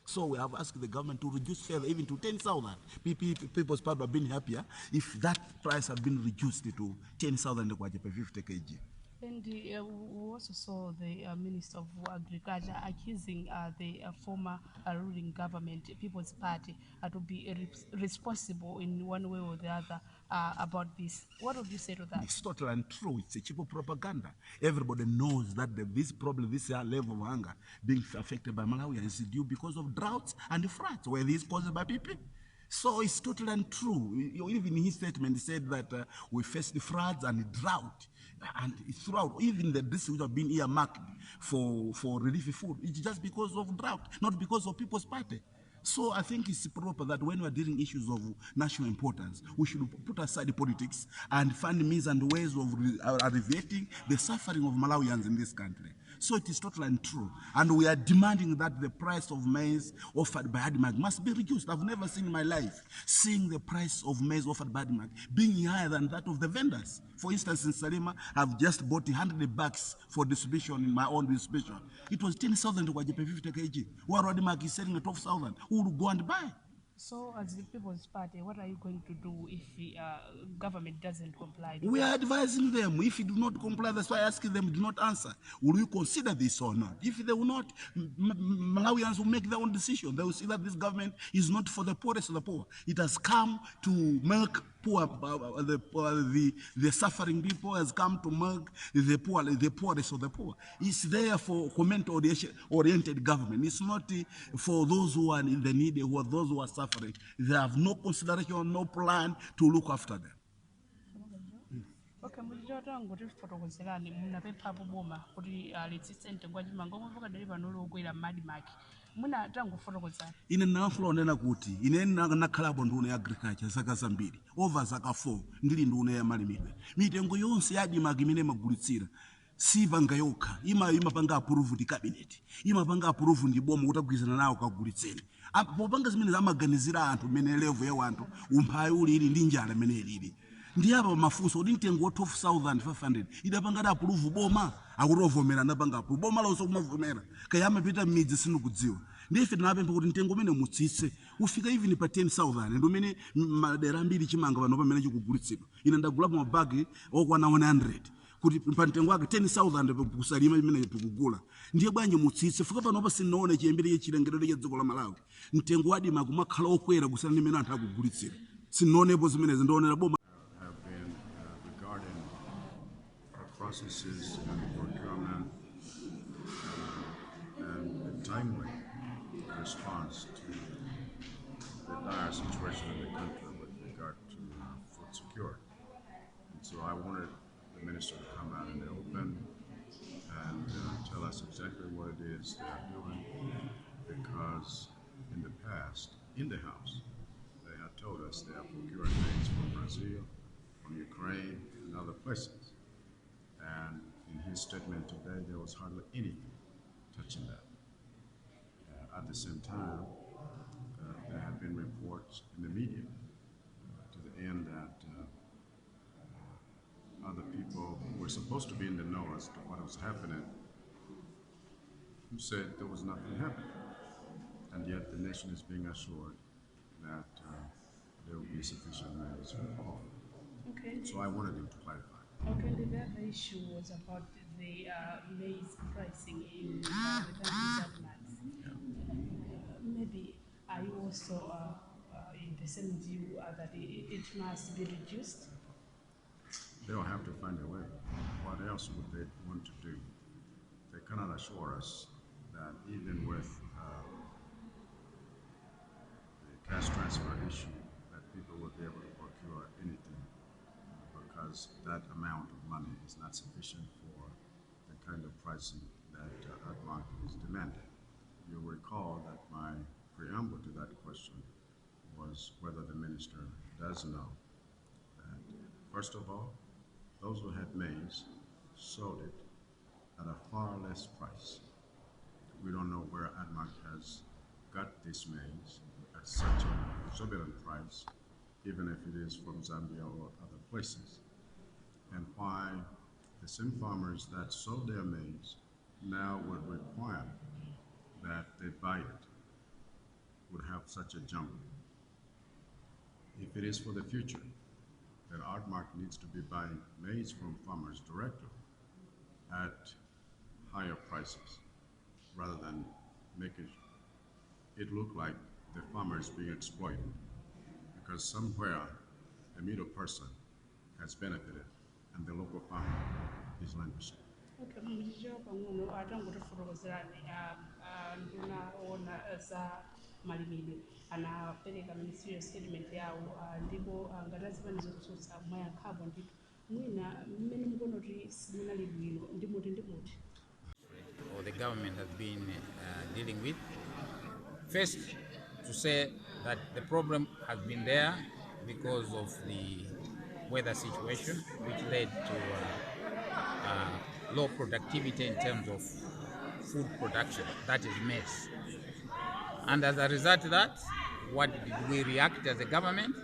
So we have asked the government to reduce further, even to 10,000. People's Party have been happier if that price had been reduced to 10,000 per 50 kg. And we also saw the Minister of Agriculture accusing the former ruling government, People's Party, to be responsible in one way or the other about this. What would you say to that? It's totally untrue. It's a cheap propaganda. Everybody knows that this problem, this level of hunger being affected by Malawi is due because of droughts and floods, where this caused by people. So it's totally untrue. Even in his statement, he said that we face the floods and drought. And throughout, even the districts which have been earmarked for relief food, it's just because of drought, not because of People's Party. So I think it's proper that when we're dealing issues of national importance, we should put aside the politics and find means and ways of alleviating the suffering of Malawians in this country. So it is totally untrue. And we are demanding that the price of maize offered by ADMAG must be reduced. I've never seen in my life seeing the price of maize offered by ADMAG being higher than that of the vendors. For instance, in Salima, I've just bought 100 bucks for distribution in my own distribution. It was 10,000 to 50 kg. Where ADMAG is selling at 12,000. Who will go and buy? So, as the People's Party, what are you going to do if the government doesn't comply? We are advising them. If you do not comply, that's why asking them do not answer. Will you consider this or not? If they will not, Malawians will make their own decision. They will see that this government is not for the poorest of the poor. It has come to milk poor, the suffering people, has come to milk the poorest of the poor. It's there for comment-oriented government. It's not for those who are in the need, who are those who are suffering. They have no consideration, no plan to look after them. Okay, mujota ngoti fotokozerani munapempha boma kuti litsitsente kwachima ngomwe pakadali pano lokwera MADMAC muna tangu fotokozani ine nafulo kuti ine nakhalapo nduna ya agriculture zaka zambiri over zaka 4 ndili nduna ya malimidwe mitengo yonse ya ADMAC imene magulitsira sipanga yokha imapanga approve ndi cabinet imapanga approve ndi boma kutagwirizana nawo kagulitseni popanga zimene zamaganizira anthu mene level ya wanthu umphawi ulili ndi njala mene ilili ndi apa mafunso kuti mtengo wa 12,500 idapanga da approve boma akutovomera napanga approve boma lonso kumavomera kaya amapita midzi sindikudziwa ndife tinapempha kuti mtengo umene mutsitse ufika even pa 10,000 ndi umene madera ambiri chimanga pano pamene chikugulitsidwa ine ndagulapo mabagi okwana 100 kuti pa mtengo wake 10,000 kusalima imene tikugula ndiye bwanji mutsitse fika pano pa sinaone chiyambire chilengedwe cha dziko la Malawi mtengo wa ADMAC kumakhala okwera kusana ndi imene anthu akugulitsira sinaonepo zimenezi ndionera boma processes and procurement and a timely response to the dire situation in the country with regard to food security. And so I wanted the minister to come out in the open and tell us exactly what it is they're doing, because in the past, in the House, they had told us they have procured things from Brazil, from Ukraine, and other places. And in his statement today, there was hardly anything touching that. At the same time, there have been reports in the media to the end that other people who were supposed to be in the know as to what was happening, who said there was nothing happening. And yet the nation is being assured that there will be sufficient maize for all. Okay. So I wanted him to clarify. Okay, the other issue was about the maize pricing in the country's ADMAC. Maybe are you also in the same view that it must be reduced? They'll have to find a way. What else would they want to do? They cannot assure us that even with the cash transfer issue, that people will be able to procure anything, because that amount of money is not sufficient for the kind of pricing that ADMAC is demanding. You'll recall that my preamble to that question was whether the minister does know that, first of all, those who had maize sold it at a far less price. We don't know where ADMAC has got this maize at such an exorbitant price, even if it is from Zambia or other places. And why the same farmers that sold their maize now would require that they buy it have such a jump. If it is for the future, then Artmark needs to be buying maize from farmers directly at higher prices rather than making it look like the farmer is being exploited because somewhere a middle person has benefited and the local farmer is languishing. Okay, mujija pang'ono atangotifotokozerani ndinaona za malimidwe anapereka ministerial statement yawo ndipo ngatazipangizo kutsutsa mwayankhapo ndithu mwina mmene mukuona kuti simunali bwino ndimuti ndimuti. Or the government has been dealing with. First, to say that the problem has been there because of the weather situation, which led to low productivity in terms of food production, that is maize. And as a result of that, what did we react as a government?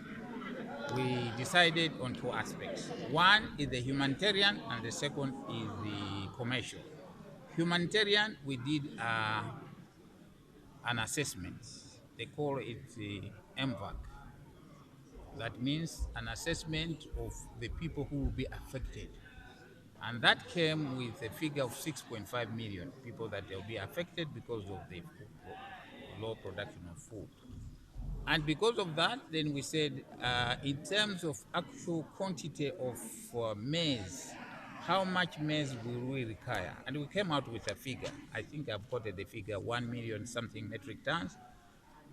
We decided on two aspects. One is the humanitarian and the second is the commercial. Humanitarian, we did an assessment. They call it the MVAC. That means an assessment of the people who will be affected. And that came with a figure of 6.5 million people that will be affected because of the low production of food. And because of that, then we said, in terms of actual quantity of maize, how much maize will we require? And we came out with a figure. I think I've quoted the figure, 1 million something metric tons.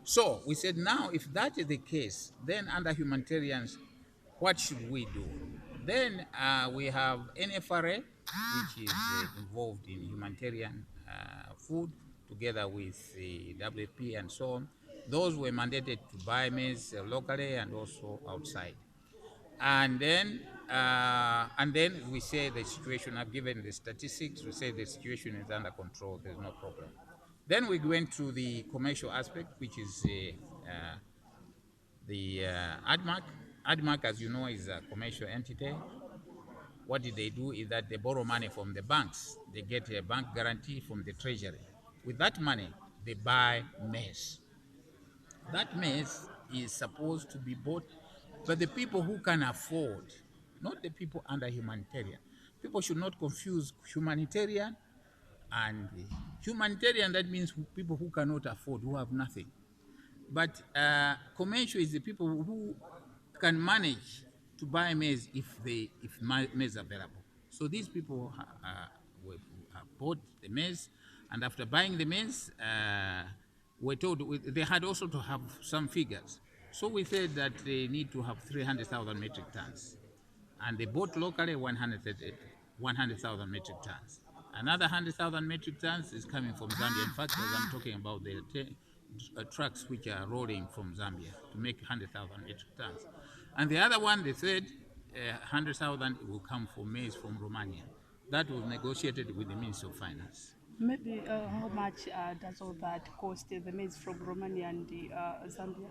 So we said, now, if that is the case, then under humanitarians, what should we do? Then we have NFRA, which is involved in humanitarian food, together with the WP and so on. Those were mandated to buy maize locally and also outside. And then we say the situation, I've given the statistics, we say the situation is under control, there's no problem. Then we went to the commercial aspect, which is the Admark. Admark, as you know, is a commercial entity. What did they do is that they borrow money from the banks. They get a bank guarantee from the treasury. With that money, they buy maize. That maize is supposed to be bought by the people who can afford, not the people under humanitarian. People should not confuse humanitarian and humanitarian. That means people who cannot afford, who have nothing. But commercial is the people who can manage to buy maize if maize is available. So these people bought the maize, and after buying the maize, we're told they had also to have some figures. So we said that they need to have 300,000 metric tons. And they bought locally 100,000 metric tons. Another 100,000 metric tons is coming from Zambia. In fact, as I'm talking about the trucks which are rolling from Zambia to make 100,000 metric tons. And the other one, they said 100,000 will come from maize from Romania. That was negotiated with the Ministry of Finance. Maybe how much does all that cost, the maize from Romania and Zambia?